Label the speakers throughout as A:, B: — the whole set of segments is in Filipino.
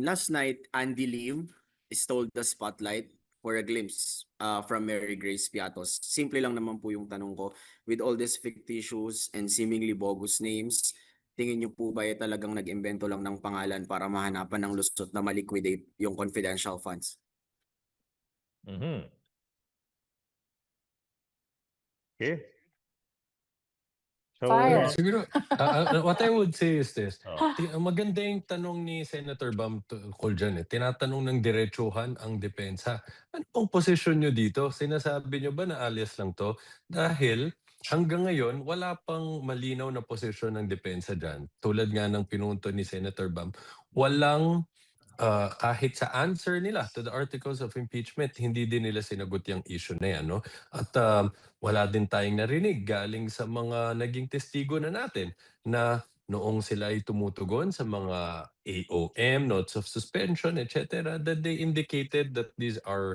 A: last night, Andy Lim stole the spotlight for a glimpse from Mary Grace Piatos. Simple lang naman po yung tanong ko. With all these fictitious and seemingly bogus names, tingin niyo po ba talagang nag-imbento lang ng pangalan para mahanapan ng lusot na maliquidate yung confidential funds?
B: Mhm. Okay. So,
C: Fire.
D: Siguro, what I would say is this.
B: oh,
D: Maganda yung tanong ni Senator Bam tungkol dyan. Tinatanong ng diretsuhan ang depensa. Ano pong posisyon nyo dito? Sinasabi nyo ba na alias lang to? Dahil hanggang ngayon, wala pang malinaw na posisyon ng depensa dyan. Tulad nga ng pinunto ni Senator Bam, walang kahit sa answer nila to the articles of impeachment, hindi din nila sinagot yung issue na yan. No? At wala din tayong narinig galing sa mga naging testigo na natin na noong sila ay tumutugon sa mga AOM, notes of suspension, etc., that they indicated that these are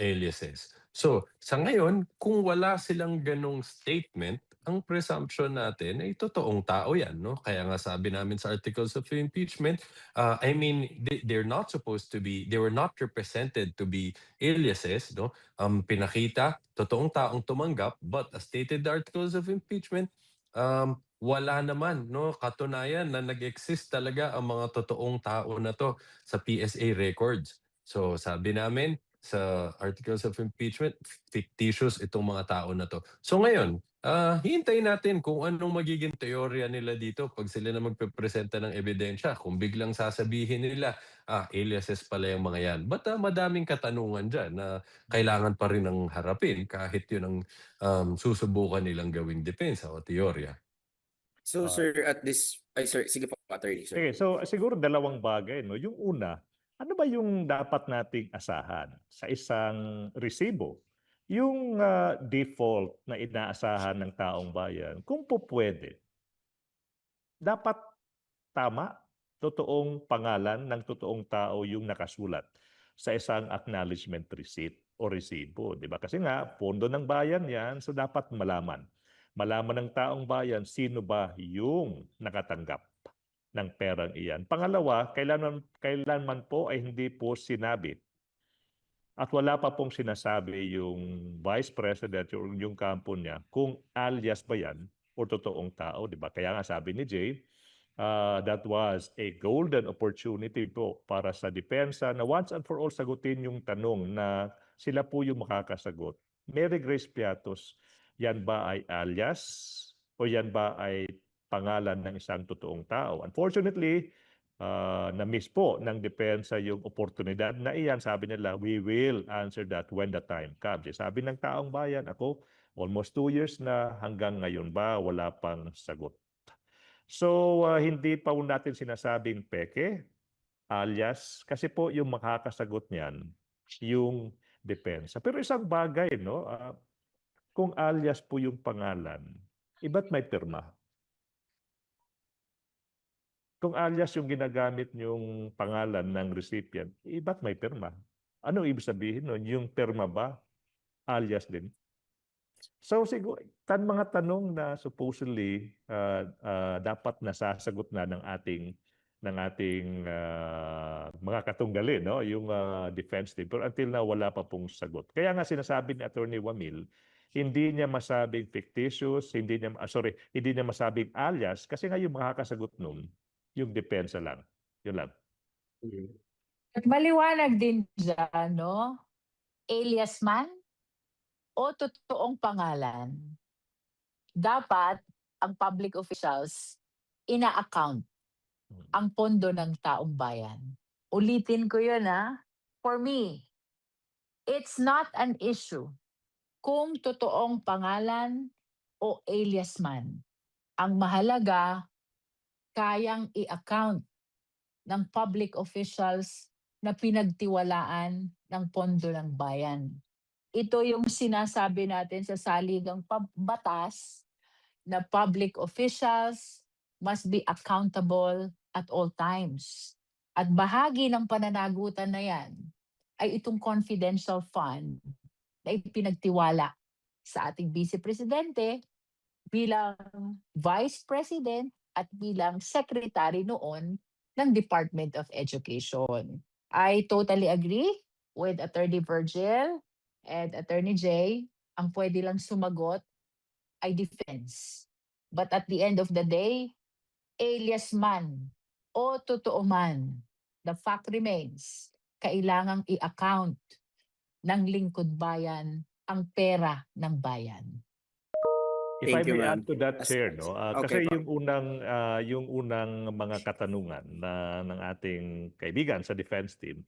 D: aliases. So, sa ngayon, kung wala silang ganong statement, ang presumption natin ay totoong tao yan. No? Kaya nga sabi namin sa articles of impeachment, I mean, they're not supposed to be, they were not represented to be aliases. No? Pinakita, totoong taong tumanggap, but as stated the articles of impeachment, wala naman no katunayan na nag-exist talaga ang mga totoong tao na to sa PSA records. So sabi namin sa articles of impeachment, fictitious itong mga tao na to. So ngayon, hintayin natin kung anong magiging teorya nila dito pag sila na magpepresenta ng ebidensya. Kung biglang sasabihin nila, aliases pala yung mga yan. But madaming katanungan dyan na kailangan pa rin ng harapin kahit yun ang susubukan nilang gawing depensa o teorya.
A: So sir, at this, sir, sige po, attorney, sir.
B: okay, so siguro dalawang bagay. No? Yung una, ano ba yung dapat nating asahan sa isang resibo? Yung default na inaasahan ng taong bayan, kung po pwede, dapat tama, totoong pangalan ng totoong tao yung nakasulat sa isang acknowledgement receipt o resibo, di ba? Kasi nga, pondo ng bayan yan, so dapat malaman. Malaman ng taong bayan sino ba yung nakatanggap ng perang iyan. Pangalawa, kailanman po ay hindi po sinabi at wala pa pong sinasabi yung Vice President o yung kampo niya kung alias ba yan o totoong tao, di ba? Kaya nga sabi ni Jay, that was a golden opportunity po para sa depensa na once and for all sagutin yung tanong na sila po yung makakasagot. Mary Grace Piatos, yan ba ay alias o yan ba ay pangalan ng isang totoong tao? Unfortunately, na-miss po ng depensa yung oportunidad na iyan. Sabi nila, we will answer that when the time comes. Sabi ng taong bayan, ako, almost 2 years na hanggang ngayon ba wala pang sagot. So, hindi pa po natin sinasabing peke, alias, kasi po yung makakasagot niyan, yung depensa. Pero isang bagay, no? Kung alias po yung pangalan, iba't may pirma. Kung alias yung ginagamit yung pangalan ng recipient, ba't may pirma? Ano ibig sabihin nun? Yung pirma ba, alias din? So siguro, mga tanong na supposedly dapat nasasagot na ng ating mga katunggali, no? Yung defense team. Pero until now, wala pa pong sagot. Kaya nga sinasabi ni Attorney Wamil, hindi niya masabing fictitious, hindi niya masabing alias, kasi nga yung makakasagot nun, yung depensa lang. Yun lang.
C: At maliwanag din dyan, no? Alias man o totoong pangalan, dapat ang public officials ina-account ang pondo ng taong bayan. Ulitin ko yun, For me, it's not an issue kung totoong pangalan o alias man. Ang mahalaga, kayang i-account ng public officials na pinagtiwalaan ng pondo ng bayan. Ito yung sinasabi natin sa saligang batas na public officials must be accountable at all times. At bahagi ng pananagutan na yan ay itong confidential fund na ipinagtiwala sa ating Vice Presidente bilang Vice President at bilang Secretary noon ng Department of Education. I totally agree with Attorney Virgil and Attorney Jay. Ang pwede lang sumagot ay defense. But at the end of the day, alias man o totoo man, the fact remains, kailangang i-account ng lingkod bayan ang pera ng bayan.
B: If I
A: Thank you,
B: may
A: ma'am.
B: add to that, Chair, no?
A: Okay
B: Kasi
A: po.
B: yung unang mga katanungan ng ating kaibigan sa defense team,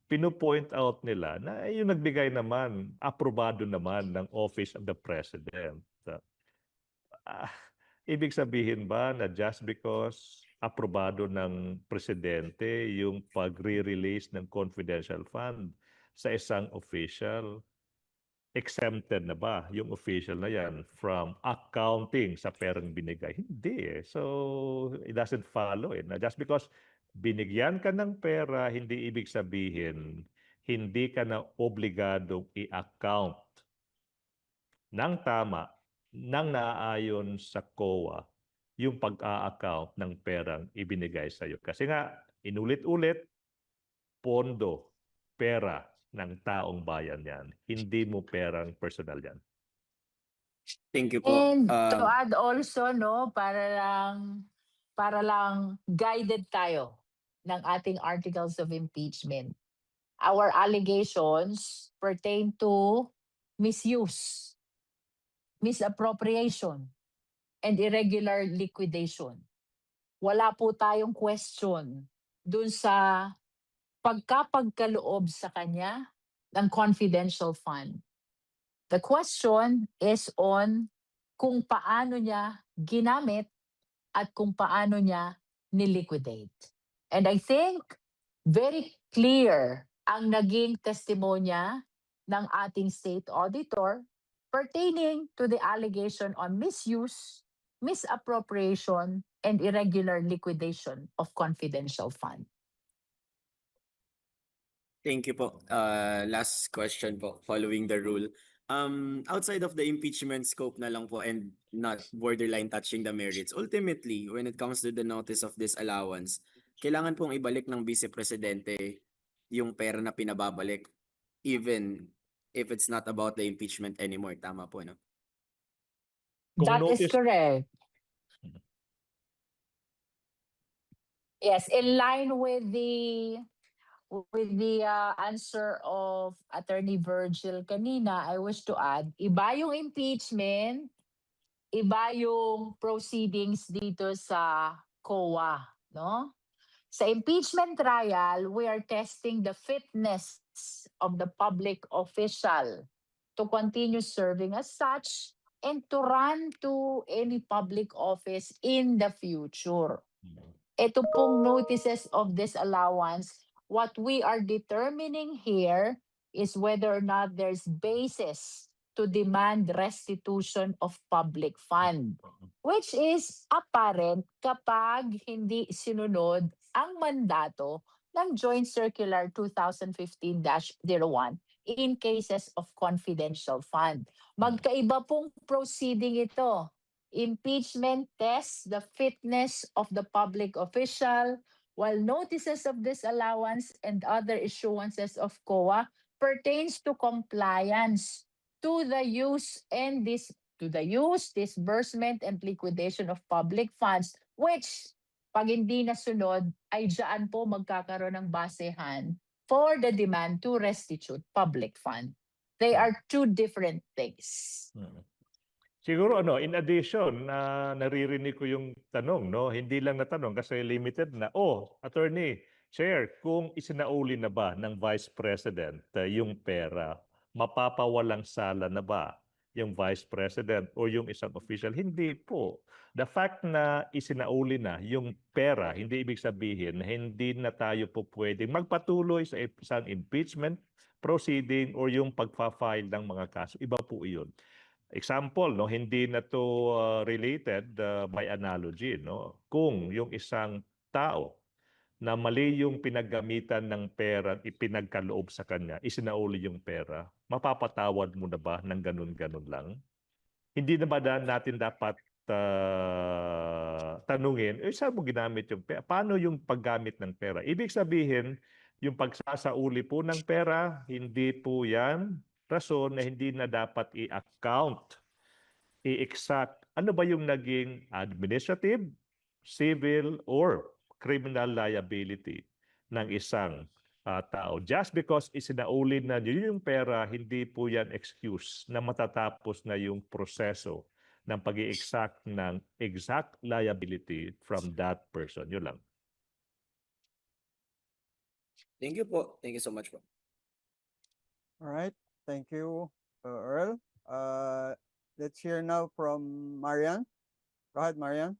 B: pino-point out nila na yung nagbigay naman, aprobado naman ng Office of the President. Ah, ibig sabihin ba na just because aprobado ng presidente yung pagre-release ng confidential fund sa isang official, exempted na ba yung official na yan from accounting sa perang binigay? Hindi eh. So, it doesn't follow eh. Na just because binigyan ka ng pera, hindi ibig sabihin hindi ka na obligadong i-account ng tama, ng naaayon sa COA, yung pag-a-account ng perang ibinigay sa iyo. Kasi nga, inulit-ulit, pondo, pera ng taong bayan yan. Hindi mo perang personal yan.
A: Thank you po.
C: And to add also, no, para lang guided tayo ng ating articles of impeachment. Our allegations pertain to misuse, misappropriation, and irregular liquidation. Wala po tayong question dun sa pagkapagkaloob sa kanya ng confidential fund. The question is on kung paano niya ginamit at kung paano niya niliquidate. And I think very clear ang naging testimonya ng ating state auditor pertaining to the allegation on misuse, misappropriation, and irregular liquidation of confidential fund.
A: Thank you po. Last question po, following the rule. Outside of the impeachment scope na lang po and not borderline touching the merits, ultimately, when it comes to the notice of disallowance, kailangan pong ibalik ng Vice Presidente yung pera na pinababalik even if it's not about the impeachment anymore. Tama po, no?
B: Kung
C: That is
B: notice-
C: correct. Yes, in line with the answer of Attorney Virgil kanina, I wish to add, iba yung impeachment, iba yung proceedings dito sa COA, no? Sa impeachment trial, we are testing the fitness of the public official to continue serving as such and to run to any public office in the future. Ito pong notices of disallowance, what we are determining here is whether or not there's basis to demand restitution of public fund, which is apparent kapag hindi sinunod ang mandato ng Joint Circular 2015-01 in cases of confidential fund. Magkaiba pong proceeding ito. Impeachment tests the fitness of the public official, while notices of disallowance and other issuances of COA pertains to compliance to the use, disbursement, and liquidation of public funds, which, pag hindi nasunod, ay dyan po magkakaroon ng basehan for the demand to restitute public fund. They are two different things.
B: Siguro in addition, naririnig ko yung tanong, no? Hindi lang na tanong kasi limited na. Attorney, Chair, kung isinauli na ba ng Vice President yung pera, mapapawalang sala na ba yung Vice President o yung isang official? Hindi po. The fact na isinauli na yung pera, hindi ibig sabihin na hindi na tayo po pwedeng magpatuloy sa isang impeachment proceeding or yung pagpa-file ng mga kaso. Iba po iyon. Example, no, hindi na to related by analogy, no. Kung yung isang tao na mali yung pinaggamitan ng pera, ipinagkaloob sa kanya, isinauli yung pera, mapapatawad mo na ba ng ganun-ganun lang? Hindi na ba natin dapat tanungin, saan mo ginamit yung pera? Paano yung paggamit ng pera? Ibig sabihin, yung pagsasauli po ng pera, hindi po yan rason na hindi na dapat i-account, i-exact. Ano ba yung naging administrative, civil, or criminal liability ng isang tao? Just because isinauli na niyo yung pera, hindi po yan excuse na matatapos na yung proseso ng pag-i-exact ng exact liability from that person. Yun lang.
A: Thank you po. Thank you so much po.
E: All right. Thank you, Earl. Let's hear now from Marian. Go ahead, Marian.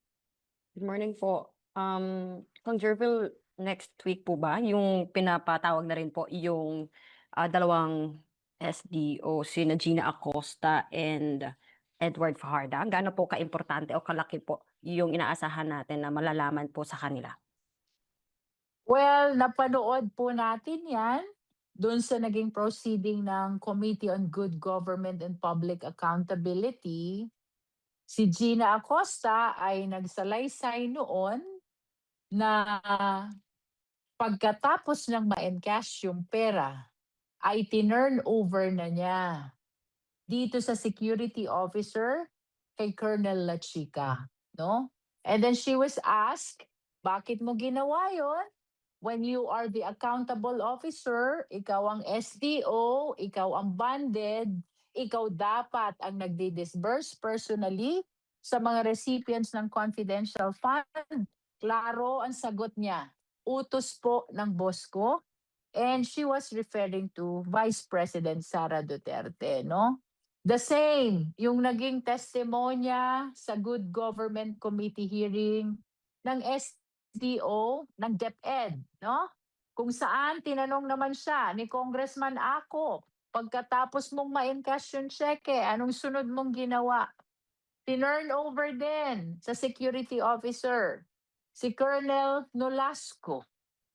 F: Good morning po. Kung Jervil, next week po ba, yung pinapatawag na rin po yung dalawang SDO, sina Gina Acosta and Edward Fajarda. Gaano po kaimportante o kalaki po yung inaasahan natin na malalaman po sa kanila?
C: Well, napanood po natin yan doon sa naging proceeding ng Committee on Good Government and Public Accountability. Si Gina Acosta ay nagsalaysay noon na pagkatapos ng ma-encash yung pera, ay tinurn over na niya dito sa security officer kay Colonel Lachica, no? And then she was asked, bakit mo ginawa yon? When you are the accountable officer, ikaw ang SDO, ikaw ang banded, ikaw dapat ang nagdi-disburse personally sa mga recipients ng confidential fund. Klaro ang sagot niya. Utos po ng boss ko. And she was referring to Vice President Sara Duterte, no? The same, yung naging testimonya sa Good Government Committee hearing ng SDO ng DepEd, no? Kung saan tinanong naman siya ni Congressman Ako, pagkatapos mong ma-encash yung cheque, anong sunod mong ginawa? Tinurn over din sa security officer, si Colonel Nolasco.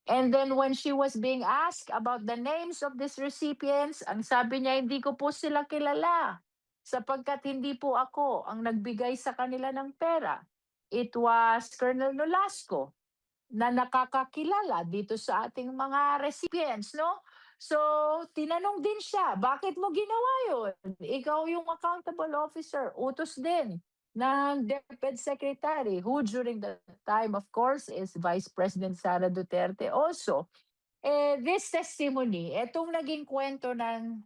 C: And then when she was being asked about the names of these recipients, ang sabi niya, hindi ko po sila kilala sapagkat hindi po ako ang nagbigay sa kanila ng pera. It was Colonel Nolasco na nakakakilala dito sa ating mga recipients, no? So, tinanong din siya, bakit mo ginawa yun? Ikaw yung accountable officer, utos din ng DepEd Secretary, who during the time, of course, is Vice President Sara Duterte also. This testimony, itong naging kwento ng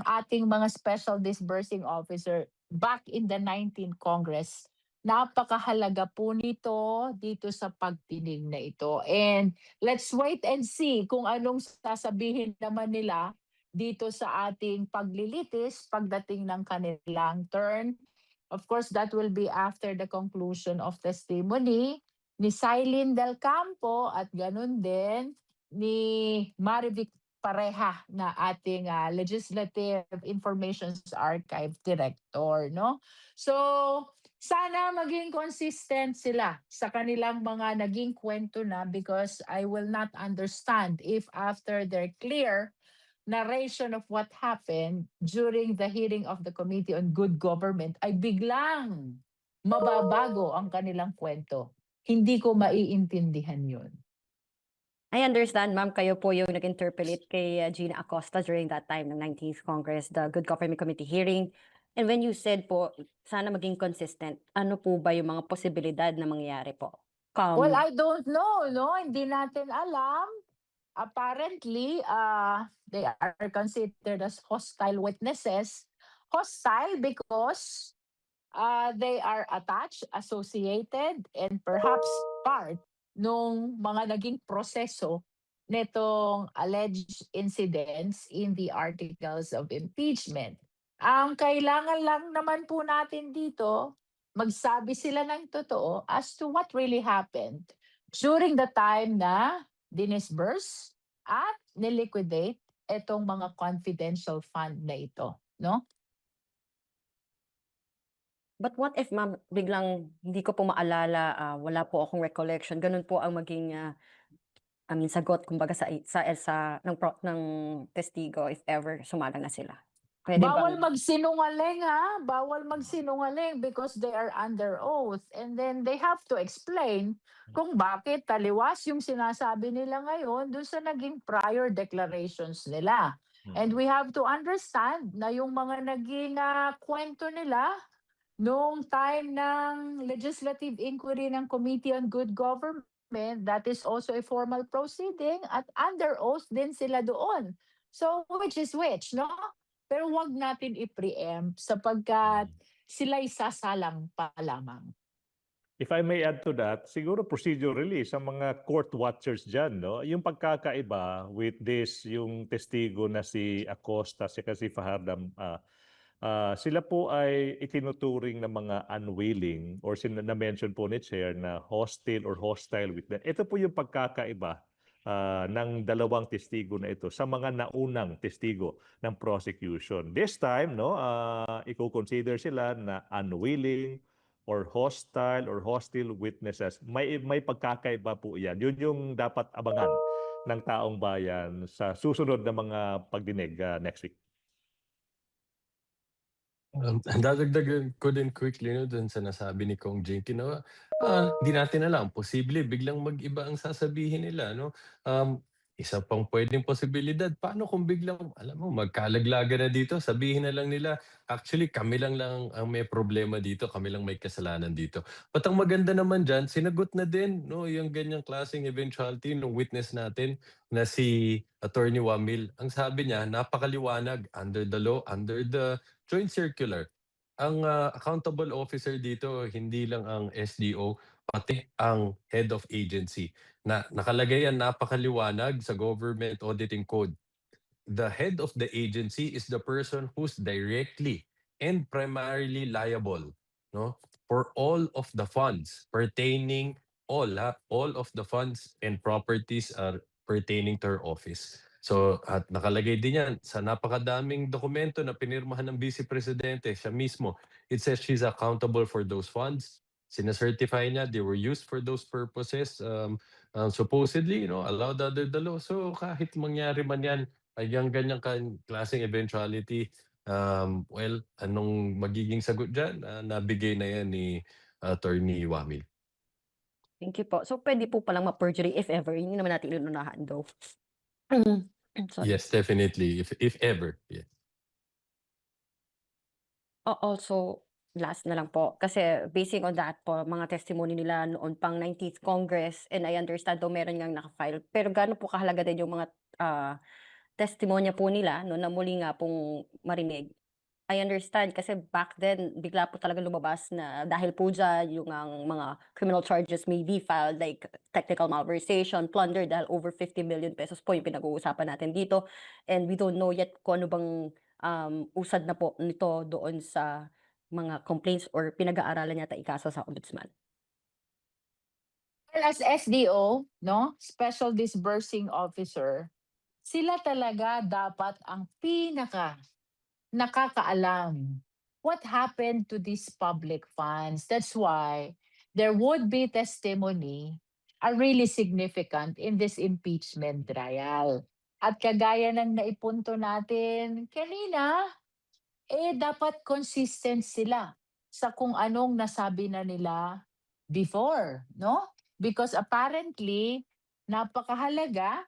C: ating mga special disbursing officer back in the 19th Congress, napakahalaga po nito dito sa pagtinig na ito. And let's wait and see kung anong sasabihin naman nila dito sa ating paglilitis pagdating ng kanilang turn. Of course, that will be after the conclusion of testimony ni Silene Del Campo at ganun din ni Marivic Pareha na ating Legislative Information Archive Director, no? So, sana maging consistent sila sa kanilang mga naging kwento na, because I will not understand if after their clear narration of what happened during the hearing of the Committee on Good Government ay biglang mababago ang kanilang kwento. Hindi ko maiintindihan yun.
F: I understand, ma'am, kayo po yung nag-interpolate kay Gina Acosta during that time ng 19th Congress, the Good Government Committee hearing. And when you said po, sana maging consistent, ano po ba yung mga posibilidad na mangyayari po?
C: Well, I don't know, no? Hindi natin alam. Apparently, they are considered as hostile witnesses. Hostile because they are attached, associated, and perhaps part nung mga naging proseso nitong alleged incidents in the articles of impeachment. Ang kailangan lang naman po natin dito, magsabi sila ng totoo as to what really happened during the time na dinisburse at niliquidate itong mga confidential fund na ito, no?
F: But what if, ma'am, biglang hindi ko po maalala, wala po akong recollection, ganun po ang maging sagot kumbaga sa ng testigo if ever sumalang na sila. Pwede
C: Bawal
F: bang
C: magsinungaling ha, bawal magsinungaling because they are under oath and then they have to explain kung bakit taliwas yung sinasabi nila ngayon dun sa naging prior declarations nila. And we have to understand na yung mga naging kwento nila noong time ng legislative inquiry ng Committee on Good Government, that is also a formal proceeding at under oath din sila doon. So which is which, no? Pero wag natin i-preempt sapagkat sila'y sasalang pa lamang.
B: If I may add to that, siguro procedurally sa mga court watchers dyan, no, yung pagkakaiba with this, yung testigo na si Acosta, si Fahardam, sila po ay itinuturing na mga unwilling or na-mention po ni Chair na hostile or hostile witness. Ito po yung pagkakaiba ng dalawang testigo na ito sa mga naunang testigo ng prosecution. This time, no, i-consider sila na unwilling or hostile witnesses. May pagkakaiba po 'yan. Yun yung dapat abangan ng taong bayan sa susunod na mga pagdinig next week.
D: Dadagdagan ko din quickly no dun sa nasabi ni Kong Jinky na di natin alam, posible biglang mag-iba ang sasabihin nila, no? Isa pang pwedeng posibilidad, paano kung biglang, alam mo, magkalaglagan na dito, sabihin na lang nila, actually kami lang ang may problema dito, kami lang may kasalanan dito. But ang maganda naman dyan, sinagot na din no, yung ganyang klaseng eventuality ng witness natin na si Attorney Wamil. Ang sabi niya, napakaliwanag, under the law, under the joint circular. Ang accountable officer dito, hindi lang ang SDO, pati ang head of agency. Na nakalagay yan napakaliwanag sa Government Auditing Code. The head of the agency is the person who's directly and primarily liable, no, for all of the funds pertaining all of the funds and properties are pertaining to her office. So at nakalagay din yan sa napakadaming dokumento na pinirmahan ng Vice Presidente, siya mismo. It says she's accountable for those funds. Sinacertify niya they were used for those purposes. Supposedly, allowed under the law. So kahit mangyari man yan, ay yung ganyang klaseng eventuality, well, anong magiging sagot dyan? Nabigay na yan ni Attorney Wamil.
F: Thank you po. So pwede po palang ma-perjury if ever, hindi naman natin ilunahan though. Sorry.
D: Yes, definitely. If ever, yes.
F: Also, last na lang po. Kasi basing on that po, mga testimony nila noon pang 19th Congress, and I understand daw meron ngang nakafile. Pero gaano po kahalaga din yung mga testimonya po nila no, na muli nga pong marinig. I understand kasi back then, bigla po talaga lumabas na dahil po dyan yung ang mga criminal charges may be filed like technical malversation, plunder dahil over 50 million pesos po yung pinag-uusapan natin dito. And we don't know yet kung ano bang usad na po nito doon sa mga complaints or pinag-aaralan yata ikaso sa ombudsman.
C: Well, as SDO, no, Special Disbursing Officer, sila talaga dapat ang nakakaalam what happened to these public funds. That's why there would be testimony are really significant in this impeachment trial. At kagaya ng naipunto natin kanina, dapat consistent sila sa kung anong nasabi na nila before, no? Because apparently, napakahalaga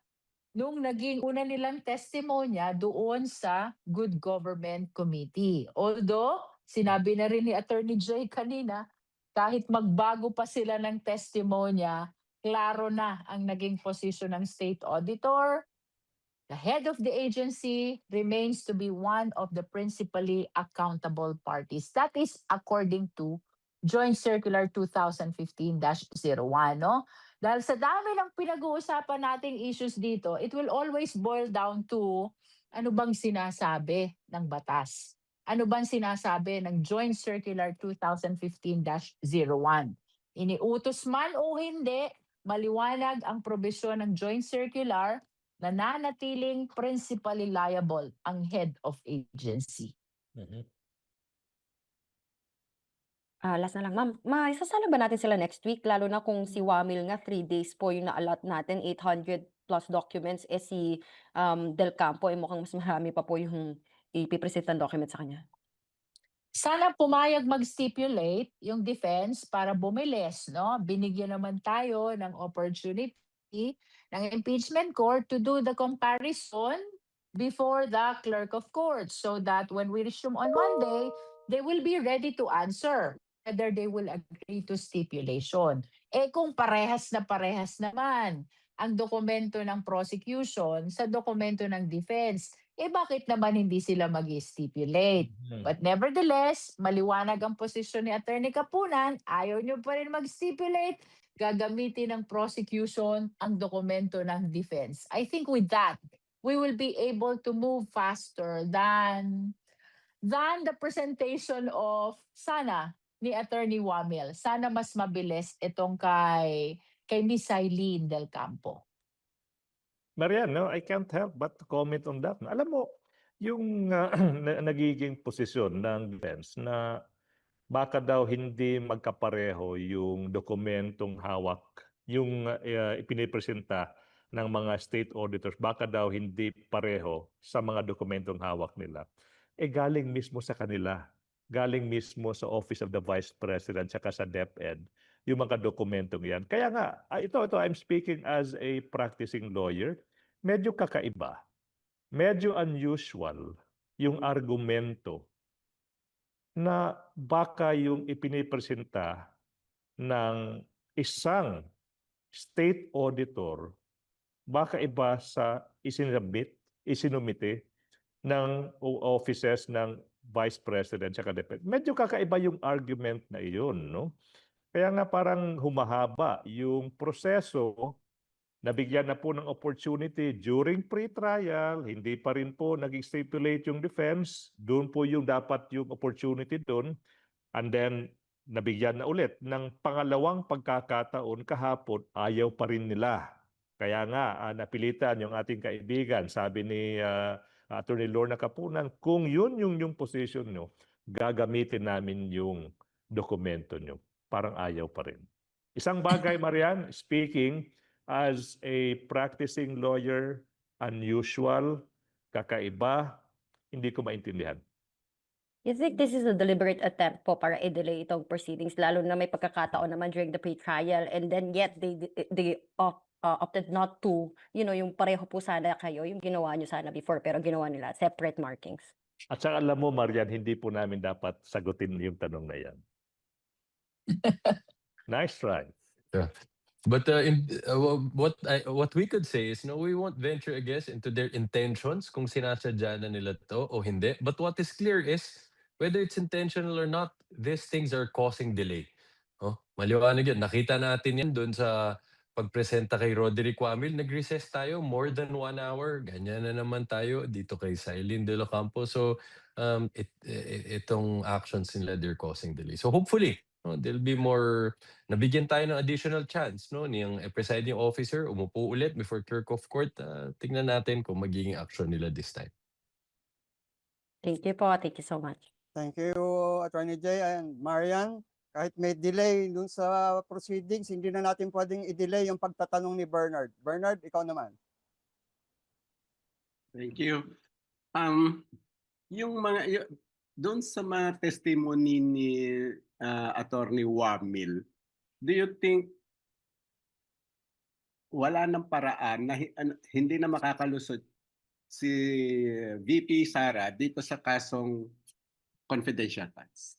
C: nung naging una nilang testimonya doon sa Good Government Committee. Although, sinabi na rin ni Attorney Joy kanina, kahit magbago pa sila ng testimonya, klaro na ang naging posisyon ng State Auditor. The head of the agency remains to be one of the principally accountable parties. That is according to Joint Circular 2015-01, no? Dahil sa dami ng pinag-uusapan nating issues dito, it will always boil down to ano bang sinasabi ng batas? Ano bang sinasabi ng Joint Circular 2015-01? Iniutos man o hindi, maliwanag ang probisyon ng Joint Circular na nanatiling principally liable ang head of agency.
F: Last na lang, ma'am. Maisasala ba natin sila next week? Lalo na kung si Wamil nga, 3 days po yung na-allot natin, 800 plus documents. Si Del Campo, mukhang mas marami pa po yung ipipresent ng document sa kanya.
C: Sana pumayag mag-stipulate yung defense para bumilis, no? Binigyan naman tayo ng opportunity ng impeachment court to do the comparison before the clerk of court so that when we resume on Monday, they will be ready to answer whether they will agree to stipulation. Eh kung parehas naman ang dokumento ng prosecution sa dokumento ng defense, eh bakit naman hindi sila mag-stipulate? But nevertheless, maliwanag ang posisyon ni Attorney Kapunan, ayaw nyo pa rin mag-stipulate, gagamitin ng prosecution ang dokumento ng defense. I think with that, we will be able to move faster than the presentation of sana ni Attorney Wamil. Sana mas mabilis itong kay Miss Eileen Del Campo.
B: Marian, no, I can't help but to comment on that. Alam mo, yung nagiging posisyon ng defense na baka daw hindi magkapareho yung dokumentong hawak, yung ipinipresenta ng mga state auditors, baka daw hindi pareho sa mga dokumentong hawak nila. Eh galing mismo sa kanila, galing mismo sa Office of the Vice President saka sa DepEd, yung mga dokumentong yan. Kaya nga, ito, I'm speaking as a practicing lawyer, medyo kakaiba, medyo unusual yung argumento na baka yung ipinipresenta ng isang state auditor baka iba sa isinumite ng offices ng Vice President at DepEd. Medyo kakaiba yung argument na iyon, no? Kaya nga parang humahaba yung proseso. Nabigyan na po ng opportunity during pre-trial, hindi pa rin po nag-stipulate yung defense, doon po yung dapat yung opportunity doon. And then, nabigyan na ulit ng pangalawang pagkakataon kahapon, ayaw pa rin nila. Kaya nga, napilitan yung ating kaibigan, sabi ni Attorney Lorna Kapunan, kung yun yung position nyo, gagamitin namin yung dokumento nyo. Parang ayaw pa rin. Isang bagay, Marian, speaking as a practicing lawyer, unusual, kakaiba, hindi ko maintindihan.
F: You think this is a deliberate attempt po para i-delay itong proceedings, lalo na may pagkakataon naman during the pre-trial, and then yet they opted not to, yung pareho po sana kayo, yung ginawa nyo sana before, pero ginawa nila separate markings.
B: At saka alam mo, Marian, hindi po namin dapat sagutin yung tanong na yan. Nice try.
D: Yeah. But what we could say is, we won't venture, I guess, into their intentions kung sinasadya na nila to o hindi. But what is clear is, whether it's intentional or not, these things are causing delay. Maliwanag yun. Nakita natin yan doon sa pagpresenta kay Roderick Wamil. Nag-recess tayo more than 1 hour. Ganyan na naman tayo dito kay Eileen De Los Campos. So, itong actions nila, they're causing delay. So hopefully, there'll be more, nabigyan tayo ng additional chance, niyang presiding officer, umupo ulit before clerk of court. Tingnan natin kung magiging action nila this time.
F: Thank you po. Thank you so much.
E: Thank you, Attorney Jay and Marian. Kahit may delay dun sa proceedings, hindi na natin pwedeng i-delay yung pagtatanong ni Bernard. Bernard, ikaw naman.
G: Thank you. Doon sa mga testimony ni Attorney Wamil, do you think wala nang paraan na hindi na makakalusot si VP Sara dito sa kasong confidential funds?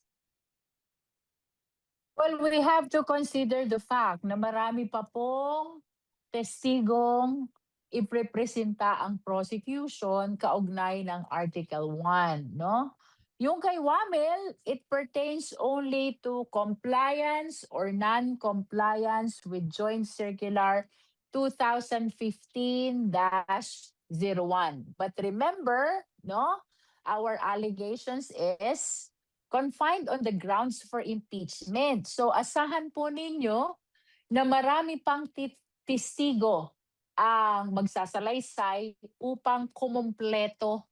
C: Well, we have to consider the fact na marami pa pong testigong iprepresenta ang prosecution kaugnay ng Article 1, no? Yung kay Wamil, it pertains only to compliance or non-compliance with Joint Circular 2015-01. But remember, no, our allegations is confined on the grounds for impeachment. So asahan po ninyo na marami pang testigo ang magsasalaysay upang kumumpleto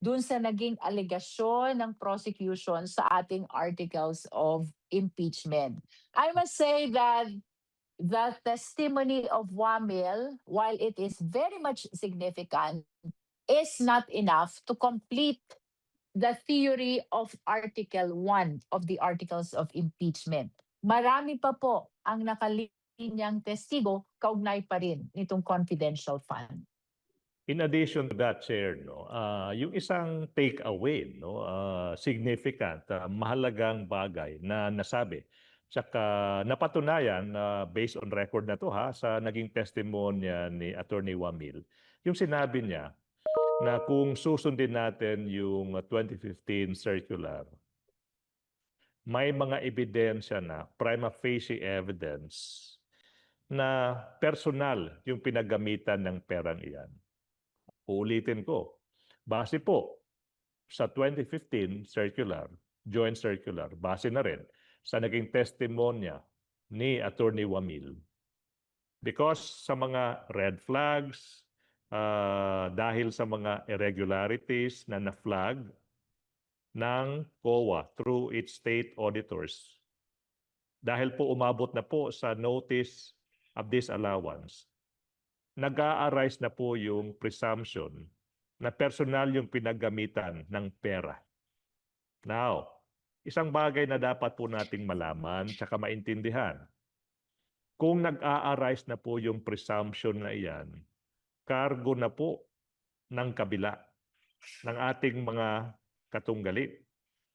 C: dun sa naging alegasyon ng prosecution sa ating articles of impeachment. I must say that the testimony of Wamil, while it is very much significant, is not enough to complete the theory of Article 1 of the Articles of Impeachment. Marami pa po ang nakalinyang testigo, kaugnay pa rin nitong confidential fund.
B: In addition to that, Chair, yung isang takeaway, significant, mahalagang bagay na nasabi, tsaka napatunayan based on record na to sa naging testimonya ni Attorney Wamil, yung sinabi niya na kung susundin natin yung 2015 circular, may mga ebidensya na, prima facie evidence, na personal yung pinagamitan ng perang iyan. Uulitin ko, base po sa 2015 circular, joint circular, base na rin sa naging testimonya ni Attorney Wamil. Because sa mga red flags, dahil sa mga irregularities na na-flag ng COA through its state auditors, dahil po umabot na po sa notice of disallowance, nag-a-arise na po yung presumption na personal yung pinagamitan ng pera. Now, isang bagay na dapat po nating malaman tsaka maintindihan, kung nag-a-arise na po yung presumption na iyan, kargo na po ng kabila, ng ating mga katunggali,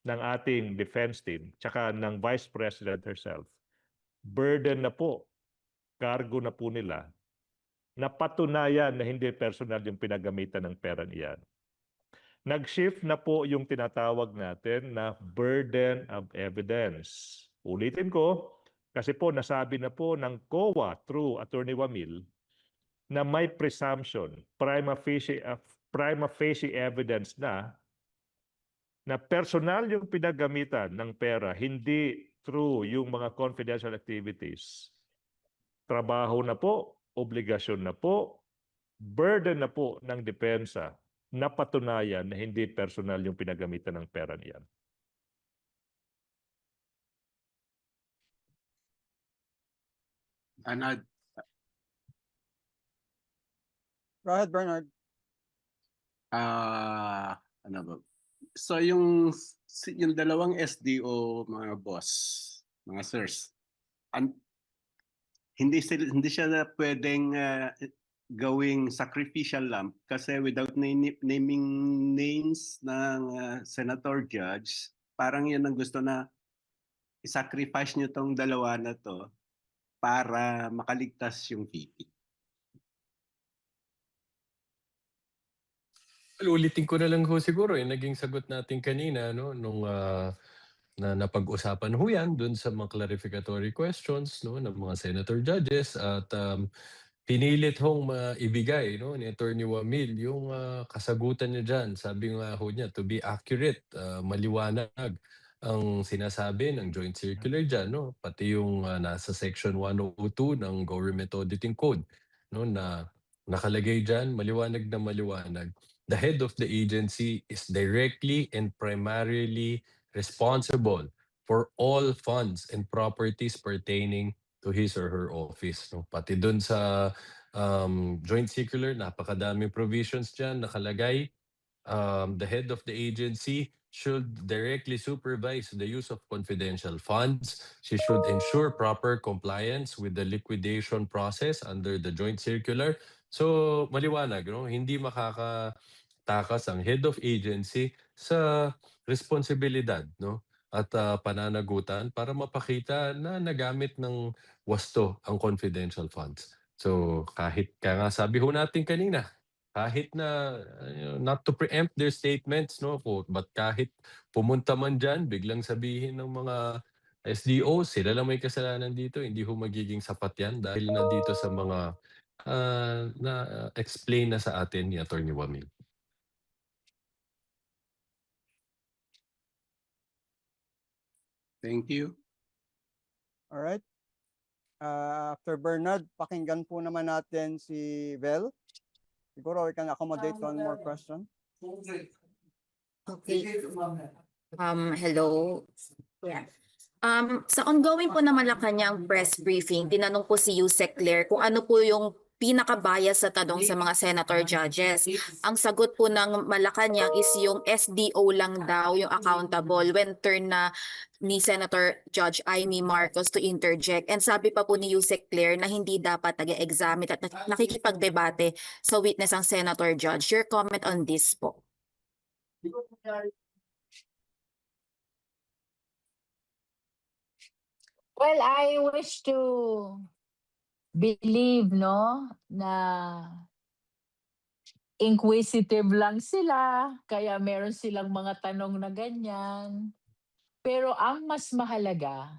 B: ng ating defense team, tsaka ng Vice President herself. Burden na po, kargo na po nila, na patunayan na hindi personal yung pinagamitan ng pera niyan. Nag-shift na po yung tinatawag natin na burden of evidence. Ulitin ko, kasi po nasabi na po ng COA through Attorney Wamil na may presumption, prima facie evidence na personal yung pinagamitan ng pera, hindi through yung mga confidential activities. Trabaho na po, obligasyon na po, burden na po ng depensa na patunayan na hindi personal yung pinagamitan ng pera niyan.
G: Ano,
E: Go ahead, Bernard.
G: ano ba? So yung dalawang SDO, mga boss, mga sirs, hindi siya na pwedeng gawing sacrificial lamb kasi without naming names ng senator judge, parang yan ang gusto na i-sacrifice nyo tong dalawa na to para makaligtas yung VP.
D: Ulitin ko na lang ho siguro yung naging sagot natin kanina nung na napag-usapan ho yan dun sa mga clarificatory questions ng mga senator judges at pinilit hong maibigay ni Attorney Wamil yung kasagutan niya dyan. Sabi nga ho niya, to be accurate, maliwanag ang sinasabi ng joint circular dyan, pati yung nasa section 102 ng Government Auditing Code, na nakalagay dyan, maliwanag na maliwanag. The head of the agency is directly and primarily responsible for all funds and properties pertaining to his or her office. Pati dun sa joint circular, napakadaming provisions dyan nakalagay. The head of the agency should directly supervise the use of confidential funds. She should ensure proper compliance with the liquidation process under the joint circular. So maliwanag, hindi makakatakas ang head of agency sa responsibilidad, at pananagutan para mapakita na nagamit ng wasto ang confidential funds. So kahit kaya nga sabi ho natin kanina, kahit na not to preempt their statements, but kahit pumunta man dyan, biglang sabihin ng mga SDO, sila lang may kasalanan dito, hindi ho magiging sapat yan dahil na dito sa mga na-explain na sa atin ni Attorney Wamil.
G: Thank you.
E: All right. After Bernard, pakinggan po naman natin si Vel. Siguro we can accommodate one more question.
H: Okay. Hello. Yeah. Sa ongoing po na Malacanang press briefing, tinanong po si Yusek Claire kung ano po yung pinaka-bias sa tanong sa mga senator judges. Ang sagot po ng Malacanang is yung SDO lang daw yung accountable when turn na ni Senator Judge Amy Marcos to interject. And sabi pa po ni Yusek Claire na hindi dapat nag-examine at nakikipagdebate sa witness ang Senator Judge. Your comment on this po?
C: Well, I wish to believe, no, na inquisitive lang sila, kaya meron silang mga tanong na ganyan. Pero ang mas mahalaga,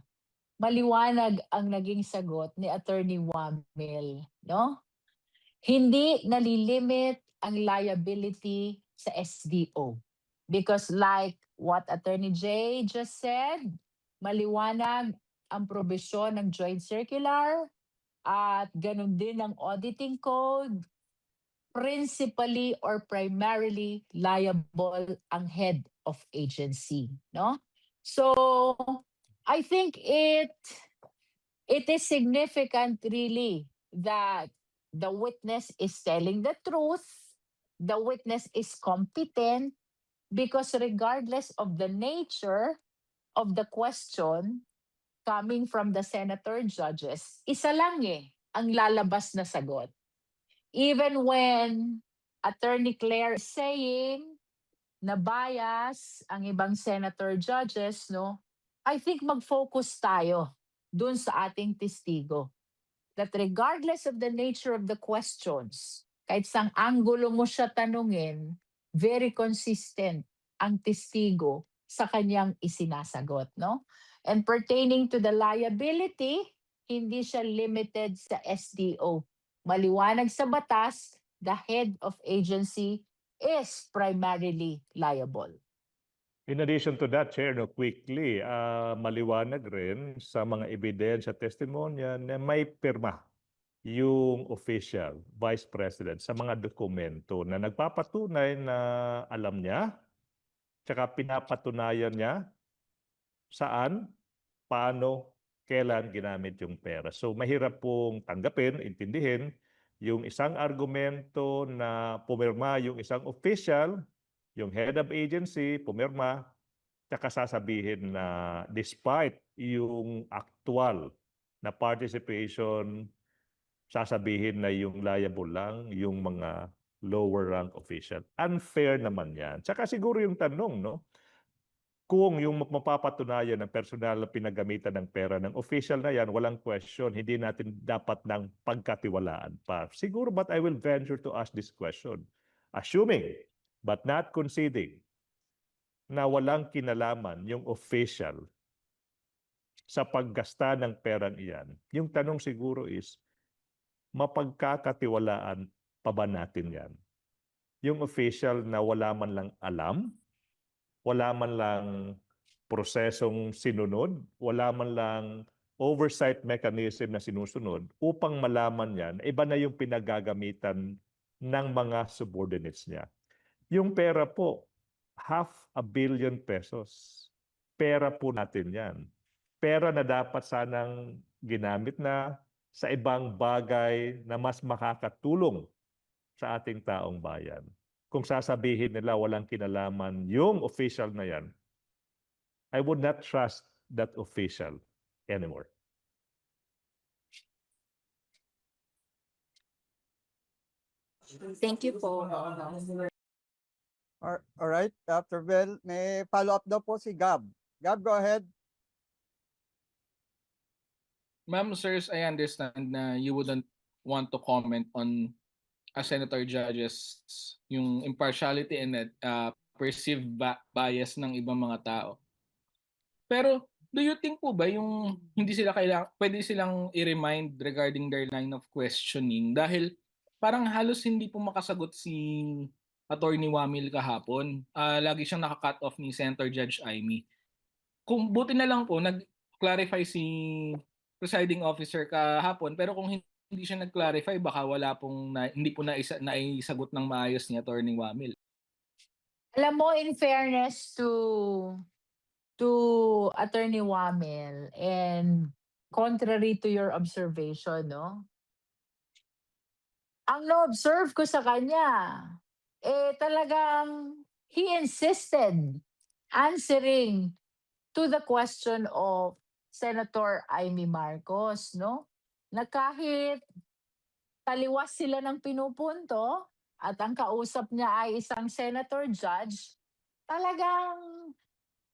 C: maliwanag ang naging sagot ni Attorney Wamil, no? Hindi nalilimit ang liability sa SDO. Because like what Attorney Jay just said, maliwanag ang probisyon ng joint circular at ganun din ang auditing code, principally or primarily liable ang head of agency, no? So I think it is significant really that the witness is telling the truth, the witness is competent, because regardless of the nature of the question coming from the senator judges, isa lang ang lalabas na sagot. Even when Attorney Claire is saying na bias ang ibang senator judges, no? I think mag-focus tayo dun sa ating testigo. That regardless of the nature of the questions, kahit sang anggulo mo siya tanungin, very consistent ang testigo sa kanyang isinasagot, no? And pertaining to the liability, hindi siya limited sa SDO. Maliwanag sa batas, the head of agency is primarily liable.
B: In addition to that, Chair, no, quickly, maliwanag rin sa mga ebidensya, testimonya na may pirma yung official, vice president, sa mga dokumento na nagpapatunay na alam niya, tsaka pinapatunayan niya saan, paano, kailan ginamit yung pera. So mahirap pong tanggapin, intindihin, yung isang argumento na pumirma yung isang official, yung head of agency, pumirma, tsaka sasabihin na despite yung actual na participation, sasabihin na yung liable lang yung mga lower rank official. Unfair naman yan. Tsaka siguro yung tanong, no? Kung yung mapapatunayan ng personal na pinagamitan ng pera ng official na yan, walang question, hindi natin dapat ng pagkatiwalaan pa. Siguro, but I will venture to ask this question. Assuming, but not conceding, na walang kinalaman yung official sa paggasta ng perang iyan, yung tanong siguro is, mapagkakatiwalaan pa ba natin yan? Yung official na wala man lang alam, wala man lang prosesong sinunod, wala man lang oversight mechanism na sinusunod upang malaman yan, iba na yung pinagagamitan ng mga subordinates niya. Yung pera po, 500 million pesos. Pera po natin yan. Pera na dapat sanang ginamit na sa ibang bagay na mas makakatulong sa ating taong bayan. Kung sasabihin nila walang kinalaman yung official na yan, I would not trust that official anymore.
H: Thank you po.
E: All right, Dr. Bell, may follow-up daw po si Gab. Gab, go ahead.
I: Ma'am, sirs, I understand na you wouldn't want to comment on a senator judge's yung impartiality and perceived bias ng ibang mga tao. Pero do you think po ba yung hindi sila pwede silang i-remind regarding their line of questioning dahil parang halos hindi po makasagot si Attorney Wamil kahapon. Lagi siyang naka-cut off ni Senator Judge Amy. Kung buti na lang po nag-clarify si presiding officer kahapon, pero kung hindi siya nag-clarify baka hindi po naisagot ng maayos ni Attorney Wamil.
C: Alam mo, in fairness to Attorney Wamil, and contrary to your observation, no? ang na-observe ko sa kanya, talagang he insisted answering to the question of Senator Amy Marcos, no? Na kahit taliwas sila ng pinupunto at ang kausap niya ay isang senator judge, talagang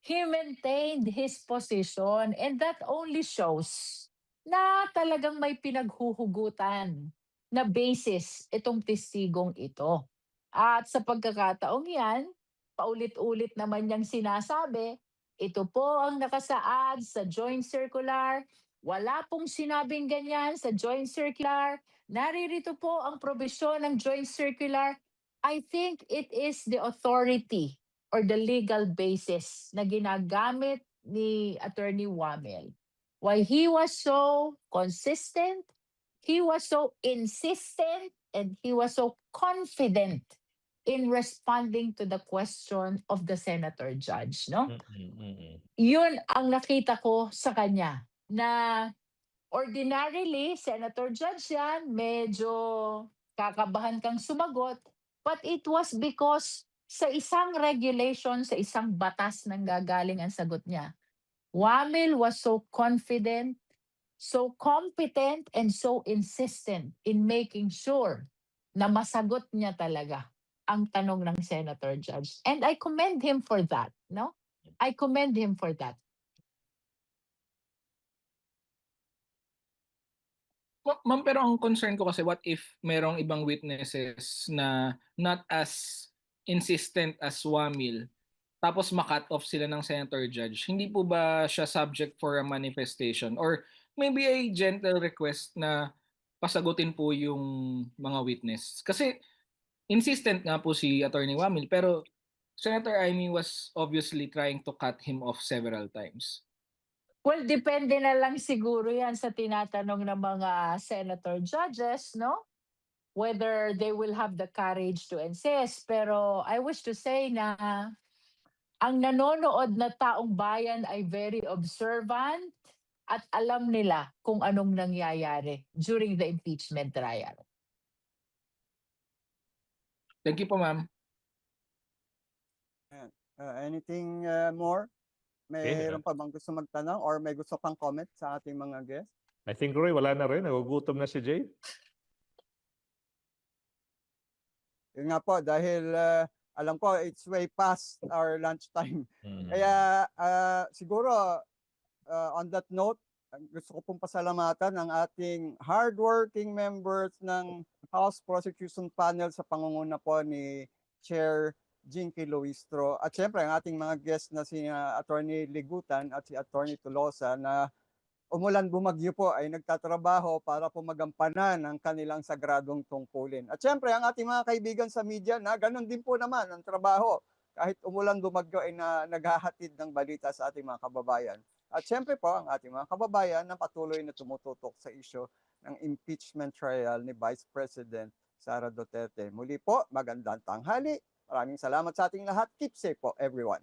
C: he maintained his position, and that only shows na talagang may pinaghuhugutan na basis itong testigong ito. At sa pagkakataong yan, paulit-ulit naman niyang sinasabi, ito po ang nakasaad sa joint circular, wala pong sinabing ganyan sa joint circular, naririto po ang probisyon ng joint circular. I think it is the authority or the legal basis na ginagamit ni Attorney Wamel. Why he was so consistent, he was so insistent, and he was so confident in responding to the question of the senator judge, no? Yun ang nakita ko sa kanya na ordinarily, senator judge yan, medyo kakabahan kang sumagot, but it was because sa isang regulation, sa isang batas nang gagaling ang sagot niya. Wamel was so confident, so competent, and so insistent in making sure na masagot niya talaga ang tanong ng senator judge. And I commend him for that, no? I commend him for that.
I: Ma'am, pero ang concern ko kasi, what if merong ibang witnesses na not as insistent as Wamil, tapos ma-cut off sila ng senator judge? Hindi po ba siya subject for a manifestation? Or maybe a gentle request na pasagutin po yung mga witness? Kasi insistent nga po si Attorney Wamil, pero Senator Amy was obviously trying to cut him off several times.
C: Well, depende na lang siguro yan sa tinatanong ng mga senator judges, no? Whether they will have the courage to insist. Pero I wish to say na ang nanonood na taong bayan ay very observant at alam nila kung anong nangyayari during the impeachment trial.
I: Thank you po, ma'am.
E: Anything more? Mayroon pa bang gusto magtanong or may gusto pang comment sa ating mga guests?
B: I think, Roy, wala na rin. Nagugutom na si Jay.
E: Yun nga po, dahil alam ko it's way past our lunch time. Kaya siguro on that note, gusto ko pong pasalamatan ang ating hardworking members ng House Prosecution Panel sa pangunguna po ni Chair Jinky Luistro. At syempre ang ating mga guests na si Attorney Ligutan at si Attorney Tolosa na umulan bumagyo po ay nagtatrabaho para po magampanan ang kanilang sagradong tungkulin. At syempre ang ating mga kaibigan sa media na ganun din po naman ang trabaho. Kahit umulan bumagyo ay naghahatid ng balita sa ating mga kababayan. At syempre po ang ating mga kababayan na patuloy na tumututok sa isyu ng impeachment trial ni Vice President Sara Duterte. Muli po, magandang tanghali. Maraming salamat sa ating lahat. Keep safe po, everyone.